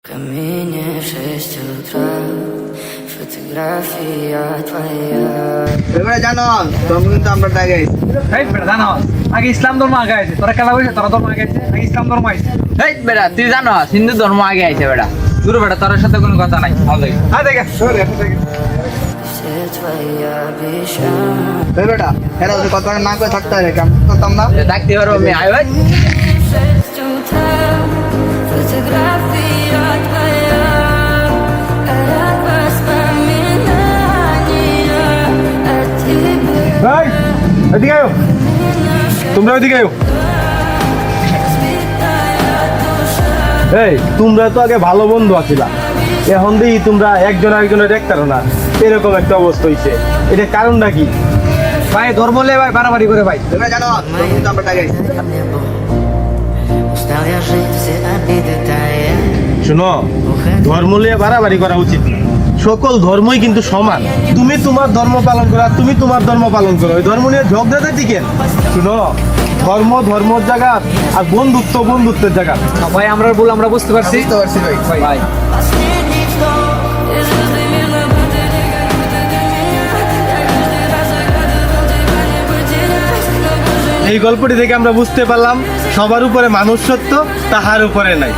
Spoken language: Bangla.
Ко мне в 6 утра, фотография твоя. এবারে জানো তুমি কিন্তু আমরা টাকা এই বেটা জানো আগে ইসলাম ধর্ম আগে আছে তোরা খেলা বসে তোরা ধর্ম আগে আছে আগে ইসলাম ধর্ম আছে এই বেটা তুই জানো হিন্দু ধর্ম আগে আইছে বেটা দূর বেটা তোর সাথে কোনো কথা নাই ভালো হ্যাঁ দেখে Все твои обещания. বেটা এরা যদি কথা না করে থাকতে হবে কেমন করতাম না ডাকতে পারবো আমি আয় ভাই 6 утра, фотография твоя. Горят воспоминания о тебе. ভাই এদিকে আয় তোমরা ওইদিকে আয় এই তোমরা তো আগে ভালো বন্ধু আছিলা এখন দেখি তোমরা একজন আরেকজনের দেখতে না এরকম একটা অবস্থা হইছে এটা কারণটা কি? ভাই ধর্ম লে ভাই বাড়াবাড়ি করে ভাই এবারে জানো তুমি কিন্তু আমরা টাকা Небо. Устал я жить, все обиды тая. শোনো ধর্ম নিয়ে বাড়াবাড়ি করা উচিত না। সকল ধর্মই কিন্তু সমান। তুমি তোমার ধর্ম পালন করো আর তুমি তোমার ধর্ম পালন করো, এই ধর্ম নিয়ে ঝগড়াতে টিকেন। শোনো ধর্ম ধর্মর জায়গা আর বন্ধুত্ব বন্ধুত্বের জায়গা। ভাই আমরা ভুল আমরা বুঝতে পারছি বুঝতে পারছি ভাই ভাই Последний вздох, и звезды мирно будто никогда ты меня. Я каждый раз загадывал тебя не потерять, но больше এই গল্পটি থেকে আমরা বুঝতে পারলাম সবার উপরে মানুষ সত্য, তাহার উপরে নাই।